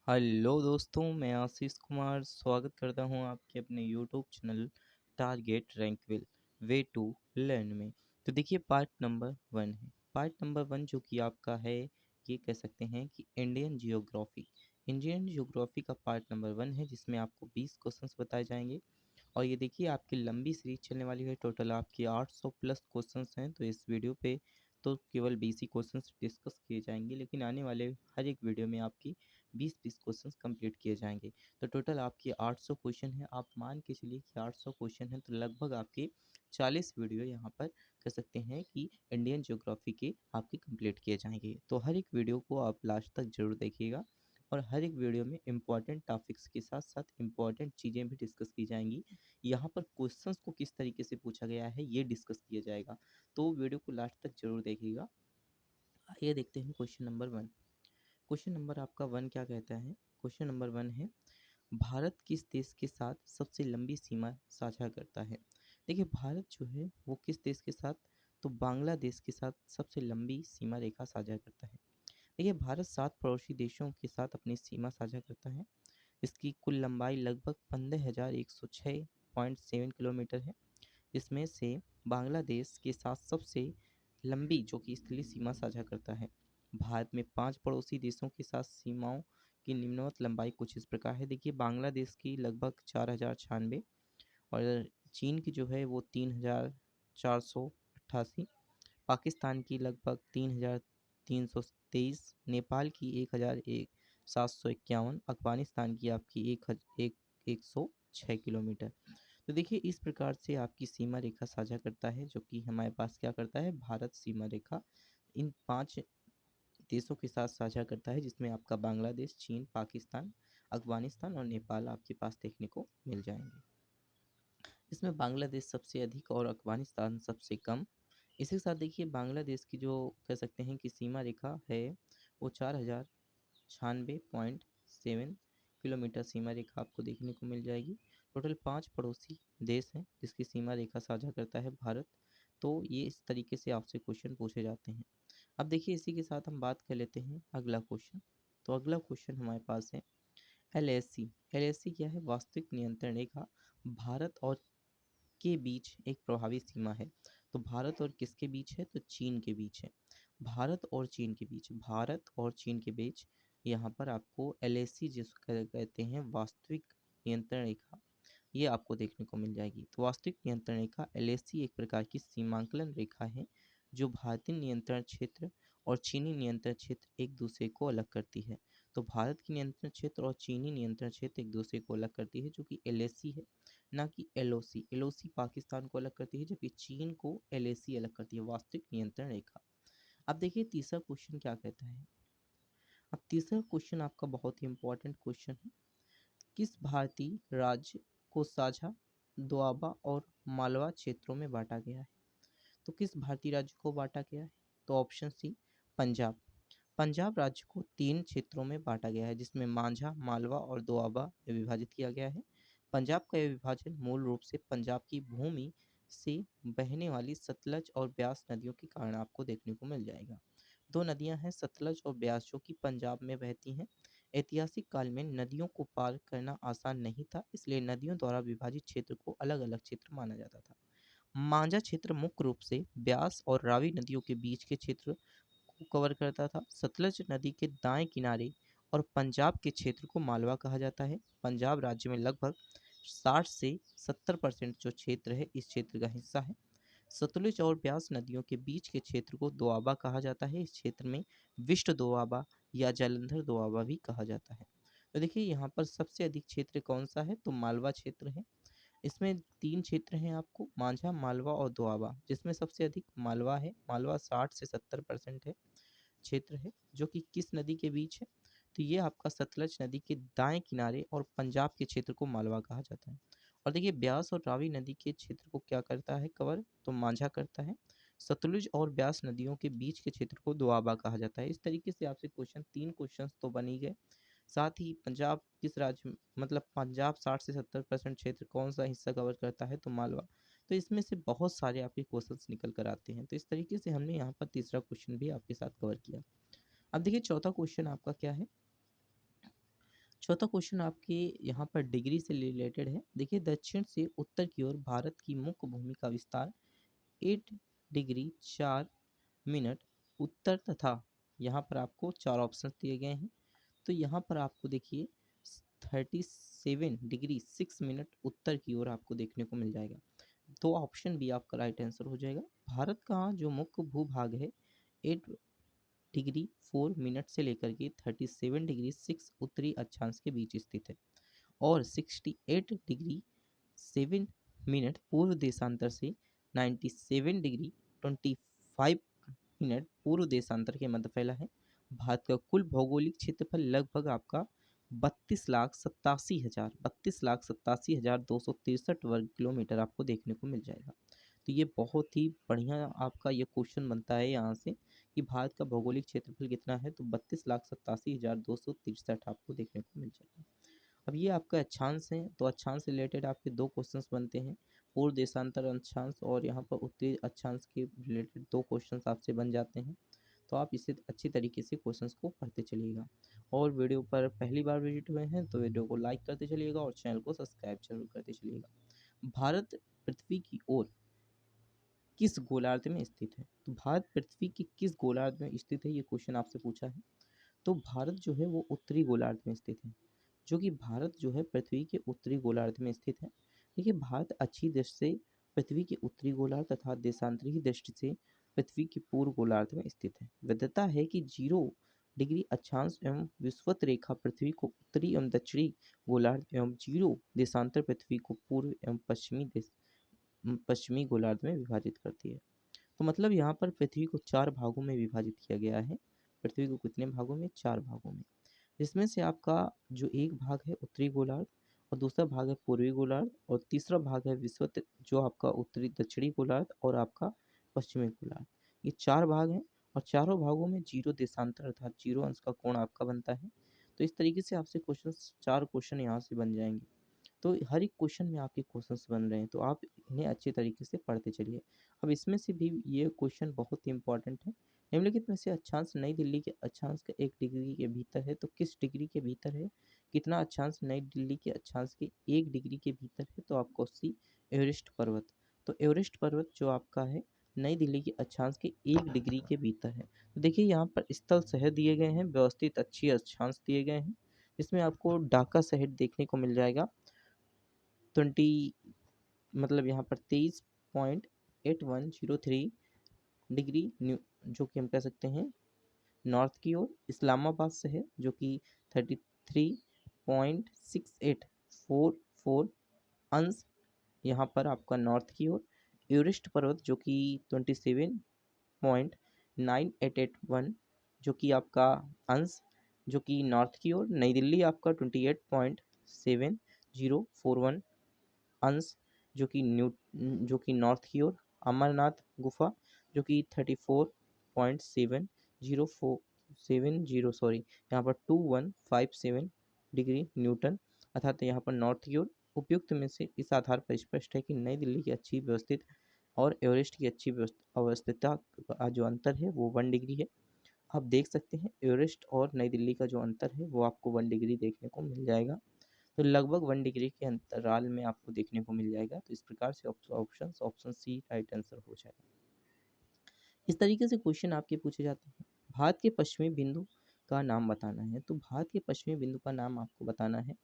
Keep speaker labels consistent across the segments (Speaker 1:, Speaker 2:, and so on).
Speaker 1: Hello दोस्तों, मैं आशीष कुमार स्वागत करता हूं आपके अपने YouTube channel target Rankwill way to learn में। तो देखिए पार्ट नंबर 1 है। पार्ट नंबर 1 जो कि आपका है, ये कह सकते हैं कि इंडियन जियोग्राफी का पार्ट नंबर 1 है, जिसमें आपको 20 क्वेश्चंस बताए जाएंगे। और ये देखिए आपकी लंबी सीरीज चलने वाली है। टोटल आपकी 800 प्लस क्वेश्चंस हैं। तो इस वीडियो पे तो केवल 20 ही क्वेश्चंस डिस्कस किए जाएंगे, लेकिन आने वाले हर एक वीडियो में आपकी 20-20 क्वेश्चंस कंप्लीट किए जाएंगे। तो टोटल आपकी 800 क्वेश्चन है। आप मान के चलिए कि 800 क्वेश्चन है, तो लगभग आपके 40 वीडियो यहाँ पर कह सकते हैं कि इंडियन ज्योग्राफी के आपके कंप्लीट किए जाएंगे। तो हर एक वीडियो को आप लास्ट तक जरूर देखिएगा, और हर एक वीडियो में इंपॉर्टेंट टॉपिक्स के साथ साथ इंपॉर्टेंट चीज़ें भी डिस्कस की जाएंगी। यहाँ पर क्वेश्चंस को किस तरीके से पूछा गया है ये डिस्कस किया जाएगा। तो वीडियो को लास्ट तक जरूर देखिएगा। आइए देखते हैं क्वेश्चन नंबर 1। क्वेश्चन नंबर आपका 1 क्या कहता है? क्वेश्चन नंबर 1 है, भारत किस देश के साथ सबसे लंबी सीमा साझा करता है? देखिए भारत जो है वो किस देश के साथ, तो बांग्लादेश के साथ सबसे लंबी सीमा रेखा साझा करता है। देखिए भारत 7 पड़ोसी देशों के साथ अपनी सीमा साझा करता है। इसकी कुल लंबाई लगभग 15,106.7 किलोमीटर है। इसमें से बांग्लादेश के साथ सबसे लंबी जो कि स्थलीय सीमा साझा करता है। भारत में 5 पड़ोसी देशों के साथ सीमाओं की निम्नवत लंबाई कुछ इस प्रकार है। देखिए बांग्लादेश की लगभग 4,096, और चीन की जो है वो 3,488, पाकिस्तान की लगभग 3,323, नेपाल की 1,751, अफगानिस्तान की आपकी 1,106 किलोमीटर। तो देखिए इस प्रकार से आपकी सीमा रेखा साझा करता है, जो कि हमारे पास क्या करता है, भारत सीमा रेखा इन 5 देशों के साथ साझा करता है, जिसमें आपका बांग्लादेश, चीन, पाकिस्तान, अफगानिस्तान और नेपाल आपके पास देखने को मिल जाएंगे। इसमें बांग्लादेश सबसे अधिक और अफगानिस्तान सबसे कम। इसी के साथ देखिए बांग्लादेश की जो कह सकते हैं कि सीमा रेखा है, वो 4,096.7 किलोमीटर सीमा रेखा आपको देखने को मिल जाएगी। टोटल 5 पड़ोसी देश हैं जिसकी सीमा रेखा साझा करता है भारत। तो ये इस तरीके से आपसे क्वेश्चन पूछे जाते हैं। अब देखिए इसी के साथ हम बात कर लेते हैं अगला क्वेश्चन। तो अगला क्वेश्चन हमारे पास है एलएसी। एलएसी क्या है? वास्तविक नियंत्रण रेखा भारत और के बीच एक प्रभावी सीमा है। तो भारत और किसके बीच है? तो चीन के बीच है। भारत और चीन के बीच, भारत और चीन के बीच यहाँ पर आपको एलएसी जिसको कहते हैं वास्तविक नियंत्रण रेखा, ये आपको देखने को मिल जाएगी। तो वास्तविक नियंत्रण रेखा एलएसी एक प्रकार की सीमांकन रेखा है, जो भारतीय नियंत्रण क्षेत्र और चीनी नियंत्रण क्षेत्र एक दूसरे को अलग करती है। तो भारत की नियंत्रण क्षेत्र और चीनी नियंत्रण क्षेत्र एक दूसरे को अलग करती है, जो कि एलएसी है, ना कि एलओसी। एलओसी पाकिस्तान को अलग करती है, जबकि चीन को एलएसी अलग करती है, वास्तविक नियंत्रण रेखा। अब देखिए तीसरा क्वेश्चन क्या कहता है। अब तीसरा क्वेश्चन आपका बहुत ही इंपॉर्टेंट क्वेश्चन है। किस भारतीय राज्य को साझा दोआबा और मालवा क्षेत्रों में बांटा गया है? तो किस भारतीय राज्य को बांटा गया है? तो ऑप्शन सी, पंजाब। पंजाब राज्य को 3 क्षेत्रों में बांटा गया है, जिसमें मांझा, मालवा और दोआबा में विभाजित किया गया है। पंजाब का यह विभाजन मूल रूप से पंजाब की भूमि से बहने वाली सतलज और ब्यास नदियों के कारण आपको देखने को मिल जाएगा। 2 नदियां हैं सतलज और ब्यास, जो कि पंजाब में बहती हैं। ऐतिहासिक काल में नदियों को पार करना आसान नहीं था, इसलिए नदियों द्वारा विभाजित क्षेत्र को अलग अलग क्षेत्र माना जाता था। मांझा क्षेत्र मुख्य रूप से ब्यास और रावी नदियों के बीच के क्षेत्र को कवर करता था। सतलज नदी के दाएं किनारे और पंजाब के क्षेत्र को मालवा कहा जाता है। पंजाब राज्य में लगभग 60 से 70% जो क्षेत्र है इस क्षेत्र का हिस्सा है। सतलुज और ब्यास नदियों के बीच के क्षेत्र को दोआबा कहा जाता है। इस क्षेत्र में विष्ट दोआबा या जालंधर दोआबा भी कहा जाता है। तो देखिए यहाँ पर सबसे अधिक क्षेत्र कौन सा है? तो मालवा क्षेत्र है। इसमें 3 क्षेत्र हैं आपको, मांझा, मालवा और दोआबा, जिसमें सबसे अधिक मालवा है। मालवा 60 से 70% है क्षेत्र है, जो कि किस नदी के बीच है? तो ये आपका सतलज नदी के दाएं किनारे और पंजाब के क्षेत्र को मालवा कहा जाता है। और देखिए ब्यास और रावी नदी के क्षेत्र को क्या करता है कवर? तो मांझा करता है। सतलुज और ब्यास नदियों के बीच के क्षेत्र को दोआबा कहा जाता है। इस तरीके से आपसे क्वेश्चन 3 क्वेश्चन तो बन ही गए। साथ ही पंजाब किस राज्य में, मतलब पंजाब 60 से 70% क्षेत्र कौन सा हिस्सा कवर करता है? तो मालवा। तो इसमें से बहुत सारे आपके क्वेश्चंस निकल कर आते हैं। तो इस तरीके से हमने यहाँ पर तीसरा क्वेश्चन भी आपके साथ कवर किया। अब देखिए चौथा क्वेश्चन आपका क्या है। चौथा क्वेश्चन आपके यहाँ पर डिग्री से रिलेटेड है। देखिए, दक्षिण से उत्तर की ओर भारत की मुख्य भूमि का विस्तार 8 डिग्री 4 मिनट उत्तर तथा यहाँ पर आपको 4 ऑप्शन दिए गए हैं। तो यहाँ पर आपको देखिए 37 डिग्री 6 मिनट उत्तर की ओर आपको देखने को मिल जाएगा। तो ऑप्शन बी आपका राइट आंसर हो जाएगा। भारत का जो मुख्य भूभाग है 8 डिग्री 4 मिनट से लेकर के 37 डिग्री 6 उत्तरी अक्षांश के बीच स्थित है और 68 डिग्री 7 मिनट पूर्व देशांतर से 97 डिग्री 25 मिनट पूर्व देशांतर के मध्य फैला है। भारत का कुल भौगोलिक क्षेत्रफल लगभग आपका 32,87,263 वर्ग किलोमीटर आपको देखने को मिल जाएगा। तो ये बहुत ही बढ़िया आपका ये क्वेश्चन बनता है यहाँ से कि भारत का भौगोलिक क्षेत्रफल कितना है, तो 32,87,263 आपको देखने को मिल जाएगा। अब ये आपका अक्षांश है, तो अक्षांश से रिलेटेड आपके दो क्वेश्चंस बनते हैं, पूर्व देशांतर अक्षांश और यहाँ पर उत्तरी अक्षांश के रिलेटेड दो क्वेश्चंस आपसे बन जाते हैं। तो आप इसे अच्छी तरीके से क्वेश्चंस को पढ़ते चलिएगा और वीडियो पर पहली बार विजिट हुए हैं तो वीडियो को लाइक करते चलिएगा और चैनल को सब्सक्राइब जरूर करते चलिएगा। भारत पृथ्वी की ओर किस गोलार्ध में स्थित है? तो भारत पृथ्वी के किस गोलार्ध में स्थित है, ये क्वेश्चन आपसे पूछा है। तो भारत जो है वो उत्तरी गोलार्ध में स्थित है, जो कि भारत जो है पृथ्वी के उत्तरी गोलार्ध में स्थित है। देखिए, भारत अच्छी दृष्टि से पृथ्वी के उत्तरी गोलार्ध तथा देशांतरी दृष्टि से पृथ्वी के पूर्व गोलार्ध में स्थित है। विद्यता है कि 0 डिग्री अक्षांश एवं विषुवत रेखा पृथ्वी को उत्तरी एवं दक्षिणी गोलार्ध एवं 0 देशांतर पृथ्वी को पूर्व एवं पश्चिमी गोलार्ध में विभाजित करती है। तो मतलब यहाँ पर पृथ्वी को 4 भागों में विभाजित किया गया है। पृथ्वी को कितने भागों में? 4 भागों में। जिसमें से आपका जो एक भाग है उत्तरी गोलार्ध और दूसरा भाग है पूर्वी गोलार्ध और तीसरा भाग है विषुवत, जो आपका उत्तरी दक्षिणी गोलार्ध और आपका पश्चिमी गोलार्ध। ये 4 भाग हैं और चारों भागों में 0 देशांतर अर्थात 0 अंश का कोण आपका बनता है। तो इस तरीके से आपसे क्वेश्चन 4 क्वेश्चन यहाँ से बन जाएंगे। तो हर एक क्वेश्चन में आपके क्वेश्चंस बन रहे हैं, तो आप इन्हें अच्छे तरीके से पढ़ते चलिए। अब इसमें से भी ये क्वेश्चन बहुत ही इंपॉर्टेंट है। निम्नलिखित में से अक्षांश नई दिल्ली के अक्षांश का 1 डिग्री के भीतर है, तो किस डिग्री के भीतर है? कितना अक्षांश नई दिल्ली के अक्षांश के 1 डिग्री के भीतर है? तो आपको सी एवरेस्ट पर्वत। तो एवरेस्ट पर्वत जो आपका है नई दिल्ली के अक्षांश के 1 डिग्री के भीतर है। तो देखिए, यहाँ पर स्थल शहर दिए गए हैं, व्यवस्थित अच्छी अक्षांश दिए गए हैं। इसमें आपको ढाका शहर देखने को मिल जाएगा 20, मतलब यहाँ पर 23.8103 डिग्री न्यू, जो कि हम कह सकते हैं नॉर्थ की ओर। इस्लामाबाद शहर जो कि 33.6844 अंश यहाँ पर आपका नॉर्थ की ओर। एवरेस्ट पर्वत जो कि 27.9881 जो कि आपका अंश जो कि नॉर्थ की ओर। नई दिल्ली आपका 28.7041 अंश जो कि नॉर्थ की ओर। अमरनाथ गुफा जो कि 34.70 सॉरी यहाँ पर 2157 डिग्री न्यूटन अर्थात यहाँ पर नॉर्थ की ओर। उपयुक्त में से इस आधार पर स्पष्ट है कि नई दिल्ली की अच्छी व्यवस्थित और एवरेस्ट की अच्छी अवस्थितता का जो अंतर है वो 1 डिग्री है। आप देख सकते हैं एवरेस्ट और नई दिल्ली का जो अंतर है वो आपको 1 डिग्री देखने को मिल जाएगा। तो लगभग 1 डिग्री के अंतराल में आपको देखने को मिल जाएगा। तो इस प्रकार से ऑप्शन सी राइट आंसर हो जाएगा। इस तरीके से क्वेश्चन आपके पूछे जाते हैं। भारत के पश्चिमी बिंदु का नाम बताना है, तो भारत के पश्चिमी बिंदु का नाम आपको बताना है।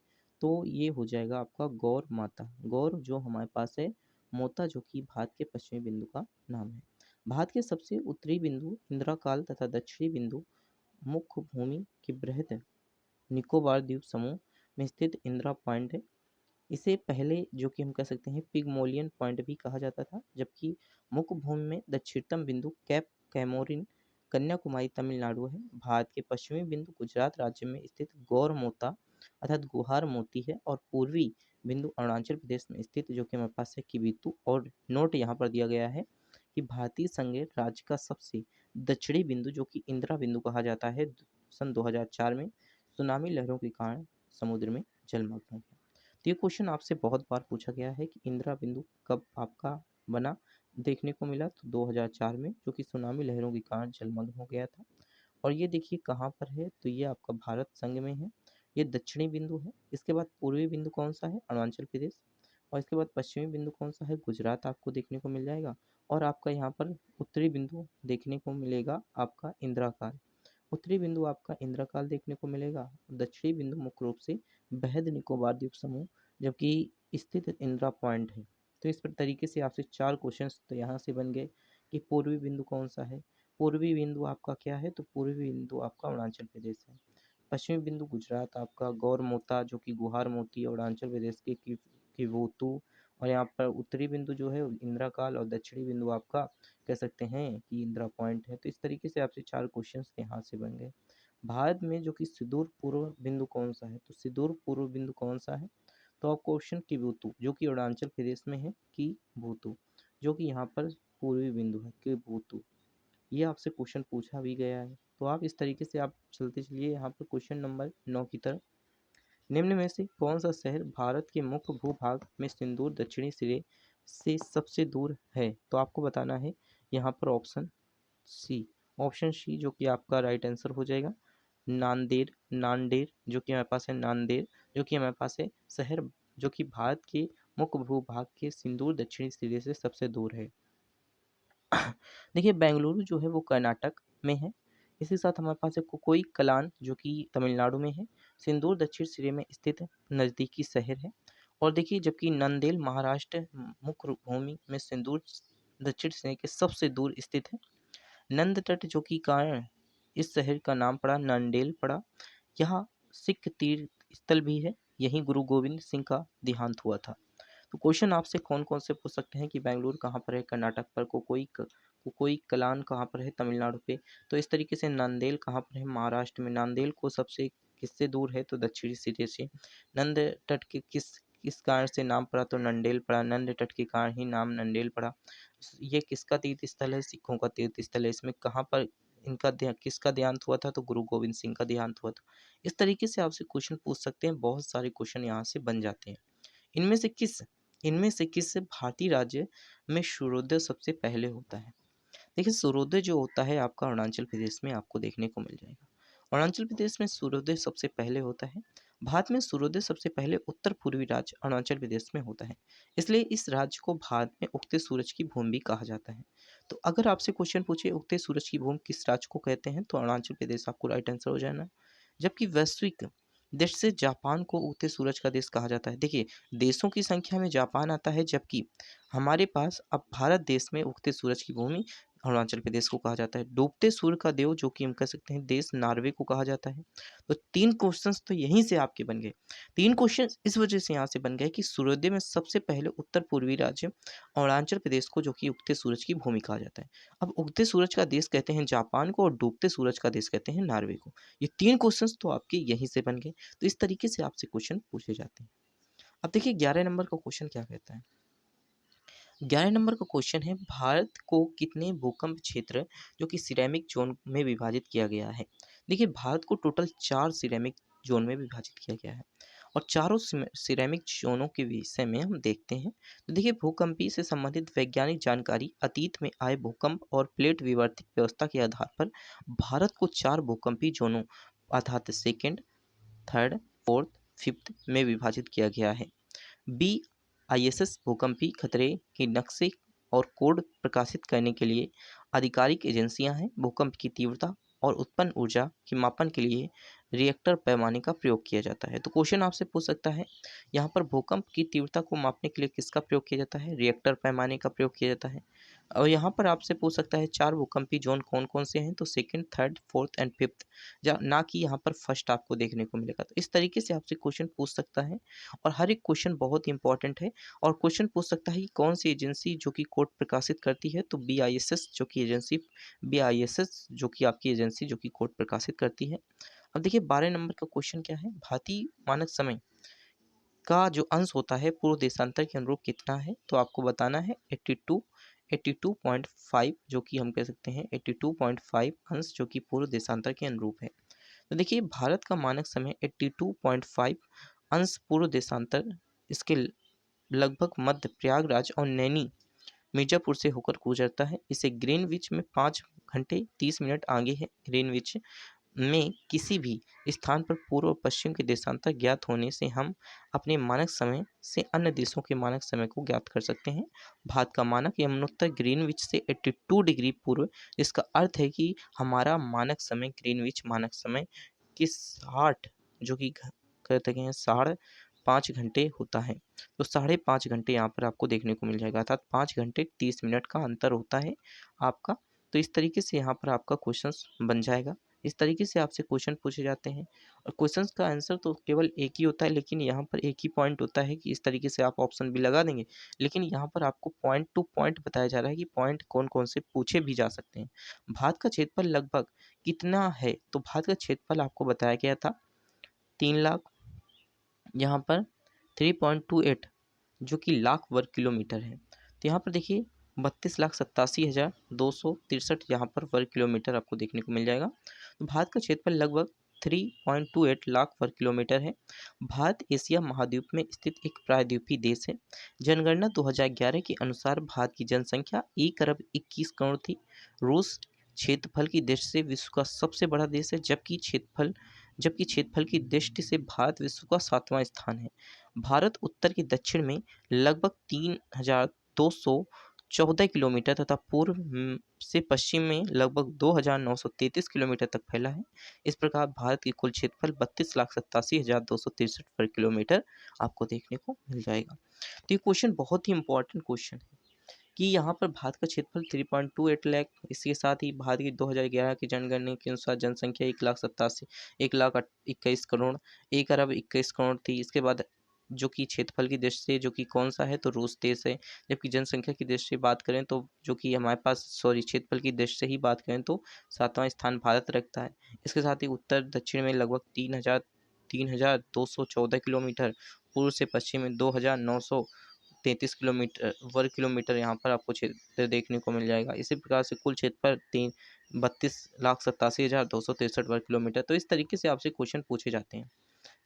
Speaker 1: तो ये हो जाएगा आपका गौर माता। गौर जो हमारे पास है, मोता जो कि भारत के पश्चिमी बिंदु का नाम है। भारत के सबसे उत्तरी बिंदु इंदिराकाल तथा दक्षिणी बिंदु मुख्य भूमि के बृहद निकोबार द्वीप समूह में स्थित इंदिरा पॉइंट है। इसे पहले जो कि हम कह सकते हैं पिगमोलियन पॉइंट भी कहा जाता था, जबकि मुख्य भूमि में दक्षिणतम बिंदु कैप कैमोरिन कन्याकुमारी तमिलनाडु है। भारत के पश्चिमी बिंदु गुजरात राज्य में स्थित गौर मोता अर्थात गुहार मोती है और पूर्वी बिंदु अरुणाचल प्रदेश में स्थित जो कि हमारे पास है किबितु। और नोट यहाँ पर दिया गया है कि भारतीय संघ राज्य का सबसे दक्षिणी बिंदु जो कि इंदिरा बिंदु कहा जाता है सन 2004 में सुनामी लहरों के कारण समुद्र में जलमग्न हो गया। तो ये क्वेश्चन आपसे बहुत बार पूछा गया है कि इंदिरा बिंदु कब आपका बना, देखने को मिला तो 2004 में, जो कि सुनामी लहरों के कारण जलमग्न हो गया था। और ये देखिए कहाँ पर है, तो ये आपका भारत संघ में है। ये दक्षिणी बिंदु है। इसके बाद पूर्वी बिंदु कौन सा है? अरुणाचल प्रदेश। और इसके बाद पश्चिमी बिंदु कौन सा है? गुजरात आपको देखने को मिल जाएगा। और आपका यहाँ पर उत्तरी बिंदु देखने को मिलेगा आपका इंदिराकाल। उत्तरी बिंदु आपका इंदिराकाल देखने को मिलेगा। दक्षिणी बिंदु मुख्य रूप से बेहद निकोबार द्वीप समूह जबकि स्थित इंदिरा पॉइंट है। तो इस तरीके से आपसे 4 क्वेश्चंस तो यहाँ से बन गए कि पूर्वी बिंदु कौन सा है। पूर्वी बिंदु आपका क्या है? तो पूर्वी बिंदु आपका अरुणाचल प्रदेश है। पश्चिमी बिंदु गुजरात आपका गौर मोता जो कि गुहार मोती अरुणाचल प्रदेश के किवोतू। और यहाँ पर उत्तरी बिंदु जो है इंदिरा काल और दक्षिणी बिंदु आपका कह सकते हैं कि इंदिरा पॉइंट है। तो इस तरीके से आपसे 4 क्वेश्चंस यहाँ से बन गए। भारत में जो कि सुदूर पूर्व बिंदु कौन सा है? तो सुदूर पूर्व बिंदु कौन सा है? तो आपको ऑप्शन किवोतू जो कि अरुणाचल प्रदेश में है, किवोतू जो कि यहाँ पर पूर्वी बिंदु है, किवोतू। ये आपसे क्वेश्चन पूछा भी गया है। तो आप इस तरीके से आप चलते चलिए यहाँ पर क्वेश्चन नंबर 9 की तरफ। निम्न में से कौन सा शहर भारत के मुख्य भूभाग में सिंदूर दक्षिणी सिरे से सबसे दूर है? तो आपको बताना है यहाँ पर ऑप्शन सी। ऑप्शन सी जो कि आपका राइट आंसर हो जाएगा। नांदेड़, नांदेड़ जो कि हमारे पास है, नांदेड़ जो कि हमारे पास है शहर जो कि भारत के मुख्य भूभाग के सिंदूर दक्षिणी सिरे से सबसे दूर है। देखिए बेंगलुरु जो है वो कर्नाटक में है। इसी के साथ हमारे पास है कोकोई कलान जो कि तमिलनाडु में है। सिंदूर दक्षिण सिरे में स्थित नज़दीकी शहर है। और देखिए जबकि नंदेल महाराष्ट्र मुख्य भूमि में सिंदूर दक्षिण सिरे के सबसे दूर स्थित है। नंद तट जो कि कारण इस शहर का नाम पड़ा नंदेल पड़ा। यहाँ सिख तीर्थ स्थल भी है। यहीं गुरु गोविंद सिंह का देहांत हुआ था। तो क्वेश्चन आपसे कौन कौन से पूछ सकते हैं कि बेंगलुरु कहाँ पर है कर्नाटक पर, कोकोई कलान कहाँ पर है तमिलनाडु पे। तो इस तरीके से नांदेल कहाँ पर है महाराष्ट्र में। नांदेल को सबसे किससे दूर है? तो दक्षिणी सिरे से। नंद तट के किस कारण से नाम पड़ा? तो नंदेल पड़ा। नंद तट के कारण ही नाम नंदेल पड़ा। ये किसका तीर्थ स्थल है? सिखों का तीर्थ स्थल है। इसमें कहाँ पर किसका देहांत हुआ था? तो गुरु गोविंद सिंह का देहांत हुआ था। इस तरीके से आपसे क्वेश्चन पूछ सकते हैं। बहुत सारे क्वेश्चन यहाँ से बन जाते हैं। इनमें से किस इनमें से किस भारतीय राज्य में सूर्योदय सबसे पहले होता है? देखिए सूर्योदय जो होता है आपका अरुणाचल प्रदेश में आपको देखने को मिल जाएगा। अरुणाचल प्रदेश में सूर्योदय सबसे पहले होता है। भारत में सूर्योदय सबसे पहले उत्तर पूर्वी राज्य अरुणाचल प्रदेश में होता है। इसलिए इस राज्य को भारत में उगते सूरज की भूमि भी कहा जाता है। तो अगर आपसे क्वेश्चन पूछे उगते सूरज की भूमि किस राज्य को कहते हैं? तो अरुणाचल प्रदेश आपको राइट आंसर हो जाना। जबकि वैश्विक देश से जापान को उगते सूरज का देश कहा जाता है। देखिए देशों की संख्या में जापान आता है जबकि हमारे पास अब भारत देश में उगते सूरज की भूमि अरुणाचल प्रदेश को कहा जाता है। डूबते सूर्य का देव जो कि हम कह सकते हैं देश नॉर्वे को कहा जाता है। तो 3 क्वेश्चंस तो यहीं से आपके बन गए। 3 क्वेश्चंस इस वजह से यहाँ से बन गए कि सूर्योदय में सबसे पहले उत्तर पूर्वी राज्य अरुणाचल प्रदेश को जो कि उगते सूरज की भूमि कहा जाता है। अब उगते सूरज का देश कहते हैं जापान को और डूबते सूरज का देश कहते हैं नॉर्वे को। ये 3 क्वेश्चंस तो आपके यहीं से बन गए। तो इस तरीके से आपसे क्वेश्चन पूछे जाते हैं। अब देखिए 11 नंबर का क्वेश्चन क्या कहता है? 11 नंबर का क्वेश्चन है भारत को कितने भूकंप क्षेत्र जो कि सिरेमिक जोन में विभाजित किया गया है? देखिए भारत को टोटल 4 सिरेमिक जोन में विभाजित किया गया है। और चारों सिरेमिक जोनों के विषय में हम देखते हैं। तो देखिए भूकंपी से संबंधित वैज्ञानिक जानकारी अतीत में आए भूकंप और प्लेट विवर्तित व्यवस्था के आधार पर भारत को 4 भूकंपी जोनों अर्थात सेकेंड, थर्ड, फोर्थ, फिफ्थ में विभाजित किया गया है। BISS भूकंपीय खतरे के नक्शे और कोड प्रकाशित करने के लिए आधिकारिक एजेंसियां हैं। भूकंप की तीव्रता और उत्पन्न ऊर्जा के मापन के लिए रिएक्टर पैमाने का प्रयोग किया जाता है। तो क्वेश्चन आपसे पूछ सकता है यहाँ पर भूकंप की तीव्रता को मापने के लिए किसका प्रयोग किया जाता है? रिएक्टर पैमाने का प्रयोग किया जाता है। और यहाँ पर आपसे पूछ सकता है 4 भूकंपी जोन कौन कौन से हैं? तो second, third, fourth and fifth, ना कि यहाँ पर फर्स्ट आपको देखने को मिलेगा। तो इस तरीके से आपसे क्वेश्चन पूछ सकता है। और हर एक क्वेश्चन बहुत इंपॉर्टेंट है। और क्वेश्चन पूछ सकता है कि कौन सी एजेंसी जो कि कोड प्रकाशित करती है? तो BISS जो कि आपकी एजेंसी जो कि कोड प्रकाशित करती है। अब देखिए 12 नंबर का क्वेश्चन क्या है? भारतीय मानक समय का जो अंश होता है पूर्व देशांतर के अनुरूप कितना है? तो आपको बताना है 82.5 जो कि हम कह सकते हैं 82.5 अंश जो कि पूर्व देशांतर के अनुरूप है। तो देखिए भारत का मानक समय 82.5 अंश पूर्व देशांतर इसके लगभग मध्य प्रयागराज और नैनी मिर्जापुर से होकर गुजरता है। इसे ग्रीनविच में 5 घंटे 30 मिनट आगे है ग्रीनविच में किसी भी स्थान पर पूर्व और पश्चिम के देशांतर ज्ञात होने से हम अपने मानक समय से अन्य देशों के मानक समय को ज्ञात कर सकते हैं। भारत का मानक यमुनोत्तर ग्रीनविच से 82 डिग्री पूर्व, इसका अर्थ है कि हमारा मानक समय ग्रीनविच मानक समय की 60 जो कि कहते हैं 5.5 घंटे होता है। तो 5.5 घंटे यहाँ पर आपको देखने को मिल जाएगा, अर्थात 5 घंटे 30 मिनट का अंतर होता है आपका। तो इस तरीके से यहाँ पर आपका क्वेश्चन बन जाएगा। इस तरीके से आपसे क्वेश्चन पूछे जाते हैं और क्वेश्चंस का आंसर तो केवल एक ही होता है, लेकिन यहाँ पर एक ही पॉइंट होता है कि इस तरीके से आप ऑप्शन भी लगा देंगे, लेकिन यहाँ पर आपको पॉइंट टू पॉइंट बताया जा रहा है कि पॉइंट कौन कौन से पूछे भी जा सकते हैं। भारत का क्षेत्रफल लगभग कितना है? तो भारत का क्षेत्रफल आपको बताया गया था 3 लाख, यहाँ पर 3.28 जो कि लाख वर्ग किलोमीटर है। तो यहाँ पर देखिए 32,87,263 यहाँ पर वर्ग किलोमीटर आपको देखने को मिल जाएगा। तो भारत का क्षेत्रफल लगभग 3.28 लाख वर्ग किलोमीटर है। भारत एशिया महाद्वीप में स्थित एक प्रायद्वीपीय देश है। जनगणना 2011 के अनुसार भारत की जनसंख्या 1 अरब 21 करोड़ थी। रूस क्षेत्रफल की दृष्टि से विश्व का सबसे बड़ा देश है, जबकि क्षेत्रफल की दृष्टि से भारत विश्व का 7वां स्थान है। भारत उत्तर के दक्षिण में लगभग 3,214 किलोमीटर तथा पूर्व से पश्चिम में लगभग 2,933 किलोमीटर तक फैला है। इस प्रकार भारत की कुल क्षेत्रफल 32,87,263 वर्ग किलोमीटर आपको देखने को मिल जाएगा। तो ये क्वेश्चन बहुत ही इंपॉर्टेंट क्वेश्चन है कि यहाँ पर भारत का क्षेत्रफल 3.28 लाख, इसके साथ ही भारत की 2011 की जनगणना के अनुसार जनसंख्या 1,21 करोड़ 1 अरब 21 करोड़ थी। इसके बाद जो कि क्षेत्रफल की दृष्टि से जो कि कौन सा है, तो रूस देश है। जबकि जनसंख्या की दृष्टि से बात करें तो जो कि हमारे पास क्षेत्रफल की दृष्टि से ही बात करें तो 7वां स्थान भारत रखता है। इसके साथ ही उत्तर दक्षिण में लगभग 3,214 किलोमीटर, पूर्व से पश्चिम में 2,933 किलोमीटर वर्ग किलोमीटर यहाँ पर आपको क्षेत्र देखने को मिल जाएगा। इसी प्रकार से कुल क्षेत्रफल 32,87,263 वर्ग किलोमीटर। तो इस तरीके से आपसे क्वेश्चन पूछे जाते हैं।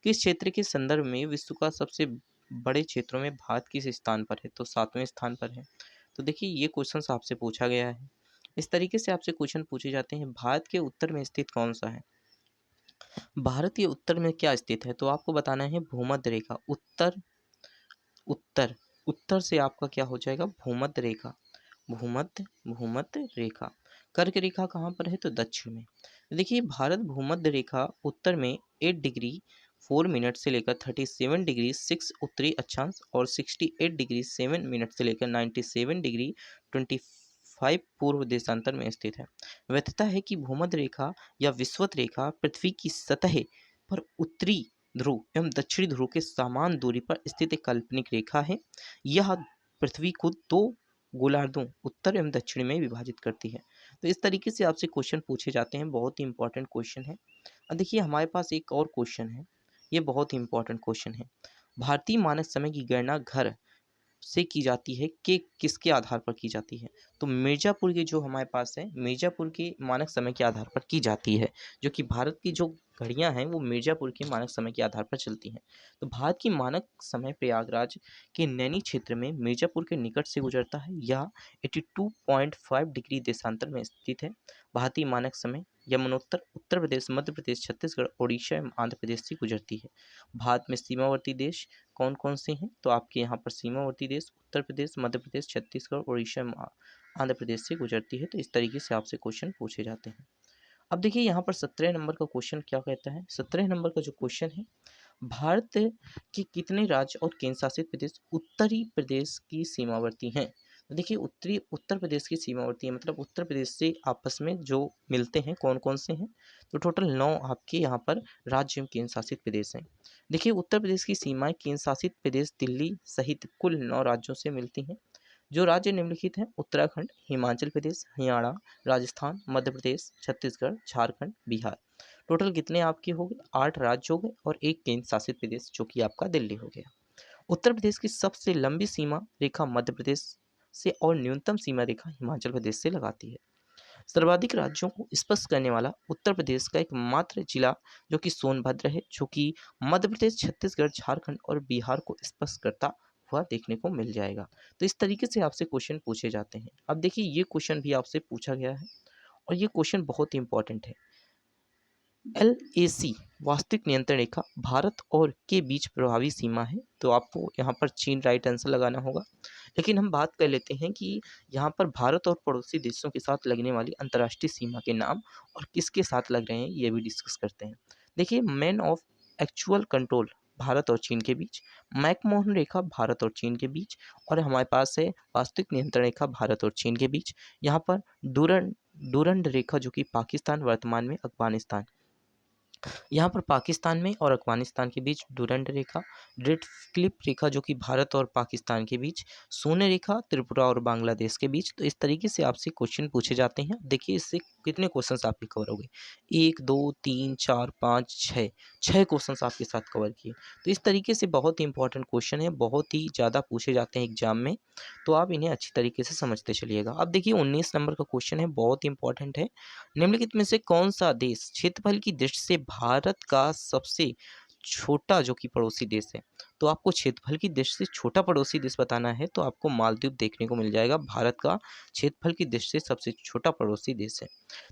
Speaker 1: किस क्षेत्र के संदर्भ में विश्व का सबसे बड़े क्षेत्रों में भारत किस स्थान पर है? तो 7वें स्थान पर है। तो देखिए ये क्वेश्चन आपसे पूछा गया है। इस तरीके से आपसे क्वेश्चन पूछे जाते हैं। भारत के उत्तर में स्थित कौन सा है? भारत के उत्तर में क्या स्थित है? तो आपको बताना है भूमध्य रेखा। उत्तर उत्तर उत्तर से आपका क्या हो जाएगा? भूमध्य रेखा। भूमध्य रेखा। कर्क रेखा कहाँ पर है? तो दक्षिण में। देखिए भारत भूमध्य रेखा उत्तर में 8 डिग्री 4 मिनट से लेकर 37 डिग्री 6 उत्तरी अक्षांश और 68 डिग्री 7 मिनट से लेकर 97 डिग्री 25 पूर्व देशांतर में स्थित है। वैधता है कि भूमध्य रेखा या विषुवत रेखा पृथ्वी की सतह पर उत्तरी ध्रुव एवं दक्षिणी ध्रुव के समान दूरी पर स्थित एक काल्पनिक रेखा है। यह पृथ्वी को 2 गोलार्धों उत्तर एवं दक्षिण में विभाजित करती है। तो इस तरीके से आपसे क्वेश्चन पूछे जाते हैं। बहुत ही इंपॉर्टेंट क्वेश्चन है। अब देखिए हमारे पास एक और क्वेश्चन है। ये बहुत ही इंपॉर्टेंट क्वेश्चन है। भारतीय मानक समय की गणना घर से की जाती है कि किसके आधार पर की जाती है? तो मिर्ज़ापुर के जो हमारे पास है, मिर्ज़ापुर के मानक समय के आधार पर की जाती है। जो कि भारत की जो घड़ियाँ हैं वो मिर्ज़ापुर के मानक समय के आधार पर चलती हैं। तो भारत की मानक समय प्रयागराज के नैनी क्षेत्र में मिर्ज़ापुर के निकट से गुजरता है। यह 82.5 डिग्री देशांतर में स्थित है। भारतीय मानक समय यमुनोत्तर उत्तर प्रदेश, मध्य प्रदेश, छत्तीसगढ़, ओडिशा एवं आंध्र प्रदेश से गुजरती है। भारत में सीमावर्ती देश कौन कौन से हैं? तो आपके यहाँ पर सीमावर्ती देश उत्तर प्रदेश, मध्य प्रदेश, छत्तीसगढ़, उड़ीसा, आंध्र प्रदेश से गुजरती है। तो इस तरीके से आपसे क्वेश्चन पूछे जाते हैं। अब देखिए यहाँ पर 17 नंबर का क्वेश्चन क्या कहता है? 17 नंबर का जो क्वेश्चन है, भारत के कितने राज्य और केंद्र शासित प्रदेश उत्तरी प्रदेश की सीमावर्ती हैं? तो देखिए उत्तर प्रदेश की सीमावर्ती है, मतलब उत्तर प्रदेश से आपस में जो मिलते हैं कौन कौन से हैं? तो टोटल 9 आपके यहाँ पर राज्य एवं केंद्र शासित प्रदेश हैं। देखिए उत्तर प्रदेश की सीमाएं केंद्र शासित प्रदेश दिल्ली सहित कुल 9 राज्यों से मिलती हैं। जो राज्य निम्नलिखित हैं: उत्तराखंड, हिमाचल प्रदेश, हरियाणा, राजस्थान, मध्य प्रदेश, छत्तीसगढ़, झारखंड, बिहार। टोटल कितने आपके हो गए? 8 राज्य हो गए और एक केंद्र शासित प्रदेश जो कि आपका दिल्ली हो गया। उत्तर प्रदेश की सबसे लंबी सीमा रेखा मध्य प्रदेश से और न्यूनतम सीमा रेखा हिमाचल प्रदेश से लगाती है। सर्वाधिक राज्यों को स्पर्श करने वाला उत्तर प्रदेश का एकमात्र जिला जो कि सोनभद्र है, जो कि मध्य प्रदेश, छत्तीसगढ़, झारखंड और बिहार को स्पर्श करता हुआ देखने को मिल जाएगा। तो इस तरीके से आपसे क्वेश्चन पूछे जाते हैं। अब देखिए ये क्वेश्चन भी आपसे पूछा गया है और ये क्वेश्चन बहुत ही इंपॉर्टेंट है। LAC वास्तविक नियंत्रण रेखा भारत और के बीच प्रभावी सीमा है, तो आपको यहाँ पर चीन राइट आंसर लगाना होगा। लेकिन हम बात कर लेते हैं कि यहाँ पर भारत और पड़ोसी देशों के साथ लगने वाली अंतर्राष्ट्रीय सीमा के नाम और किसके साथ लग रहे हैं ये भी डिस्कस करते हैं। देखिए, man of actual control Bharat और चीन के बीच, मैकमोहन रेखा भारत और चीन के बीच, और हमारे पास है वास्तविक नियंत्रण रेखा भारत और चीन के बीच। यहाँ पर डूरंड रेखा जो कि पाकिस्तान, वर्तमान में अफगानिस्तान, यहाँ पर पाकिस्तान में और अफगानिस्तान के बीच डूरंड रेखा, रेड क्लिफ रेखा जो कि भारत और पाकिस्तान के बीच, शून्य रेखा त्रिपुरा और बांग्लादेश के बीच। तो इस तरीके से आपसे क्वेश्चन पूछे जाते हैं। देखिए, इससे कितने क्वेश्चंस आपके कवर हो गए, 1 2 3 4 5 6, 6 क्वेश्चंस आपके साथ कवर किए। तो इस तरीके से बहुत ही इंपॉर्टेंट क्वेश्चन है, बहुत ही ज़्यादा पूछे जाते हैं एग्जाम में, तो आप इन्हें अच्छी तरीके से समझते चलिएगा। अब देखिए 19 नंबर का क्वेश्चन है, बहुत ही इंपॉर्टेंट है। निम्नलिखित में से कौन सा देश क्षेत्रफल की दृष्टि से भारत का सबसे छोटा जो कि पड़ोसी देश है? तो आपको क्षेत्रफल की दृष्टि से छोटा पड़ोसी देश बताना है, तो आपको मालदीव देखने को मिल जाएगा। भारत का क्षेत्रफल की दृष्टि से सबसे छोटा पड़ोसी देश है।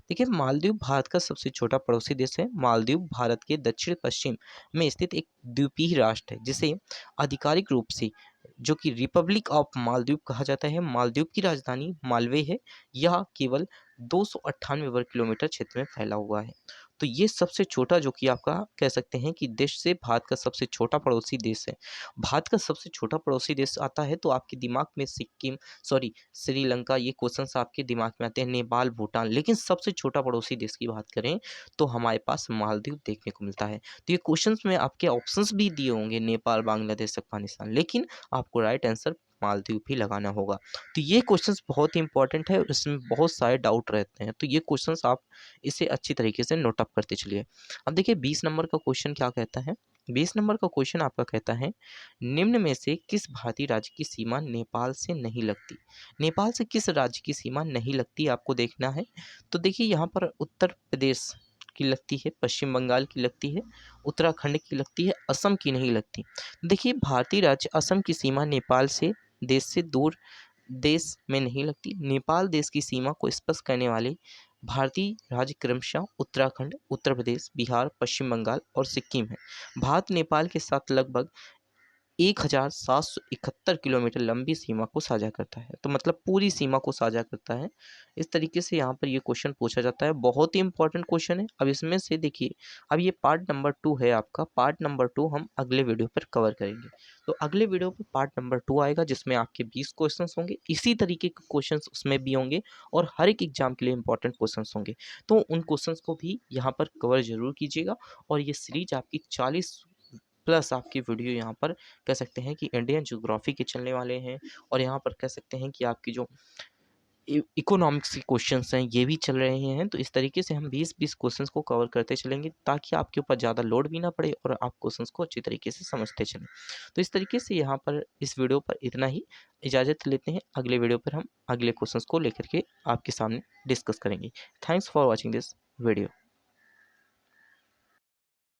Speaker 1: देखिए, मालदीव भारत का सबसे छोटा पड़ोसी देश है। मालदीव भारत के दक्षिण पश्चिम में स्थित एक द्वीपीय राष्ट्र है, जिसे आधिकारिक रूप से जो कि रिपब्लिक ऑफ मालदीव कहा जाता है। मालदीव की राजधानी मालवे है। यह केवल 298 वर्ग किलोमीटर क्षेत्र में फैला हुआ है। तो ये सबसे छोटा जो कि आपका कह सकते हैं कि देश से भारत का सबसे छोटा पड़ोसी देश है। भारत का सबसे छोटा पड़ोसी देश आता है तो आपके दिमाग में सिक्किम, सॉरी श्रीलंका, ये क्वेश्चंस आपके दिमाग में आते हैं, नेपाल, भूटान। लेकिन सबसे छोटा पड़ोसी देश की बात करें तो हमारे पास मालदीव देखने को मिलता है। तो ये क्वेश्चंस में आपके ऑप्शंस भी दिए होंगे, नेपाल, बांग्लादेश, अफगानिस्तान, लेकिन आपको राइट आंसर मालदीव भी लगाना होगा। तो ये क्वेश्चंस बहुत ही इंपॉर्टेंट है और इसमें बहुत सारे डाउट रहते हैं, तो ये क्वेश्चंस आप इसे अच्छी तरीके से नोट अप करते चलिए। अब देखिए 20 नंबर का क्वेश्चन क्या कहता है। 20 नंबर का क्वेश्चन आपका कहता है, निम्न में से किस भारतीय राज्य की सीमा नेपाल से नहीं लगती? नेपाल से किस राज्य की सीमा नहीं लगती आपको देखना है। तो देखिए, यहाँ पर उत्तर प्रदेश की लगती है, पश्चिम बंगाल की लगती है, उत्तराखंड की लगती है, असम की नहीं लगती। देखिए, भारतीय राज्य असम की सीमा नेपाल से देश से दूर देश में नहीं लगती। नेपाल देश की सीमा को स्पष्ट करने वाले भारतीय राज्य क्रमशः उत्तराखंड, उत्तर प्रदेश, बिहार, पश्चिम बंगाल और सिक्किम है। भारत नेपाल के साथ लगभग 1771 किलोमीटर लंबी सीमा को साझा करता है, तो मतलब पूरी सीमा को साझा करता है। इस तरीके से यहाँ पर ये क्वेश्चन पूछा जाता है, बहुत ही इंपॉर्टेंट क्वेश्चन है। अब इसमें से देखिए, अब ये पार्ट नंबर 2 है आपका, पार्ट नंबर 2 हम अगले वीडियो पर कवर करेंगे। तो अगले वीडियो पर पार्ट नंबर 2 आएगा, जिसमें आपके 20 क्वेश्चन होंगे, इसी तरीके के क्वेश्चन उसमें भी होंगे और हर एक एग्जाम के लिए इंपॉर्टेंट क्वेश्चन होंगे। तो उन क्वेश्चन को भी यहाँ पर कवर जरूर कीजिएगा। और ये सीरीज आपकी 40 प्लस आपकी वीडियो यहाँ पर कह सकते हैं कि इंडियन ज्योग्राफी के चलने वाले हैं, और यहाँ पर कह सकते हैं कि आपकी जो इकोनॉमिक्स के क्वेश्चंस हैं ये भी चल रहे हैं। तो इस तरीके से हम 20-20 क्वेश्चंस को कवर करते चलेंगे, ताकि आपके ऊपर ज़्यादा लोड भी ना पड़े और आप क्वेश्चंस को अच्छी तरीके से समझते चलें। तो इस तरीके से यहाँ पर इस वीडियो पर इतना ही, इजाज़त लेते हैं। अगले वीडियो पर हम अगले क्वेश्चंस को लेकर के आपके सामने डिस्कस करेंगे। Thanks for watching this video.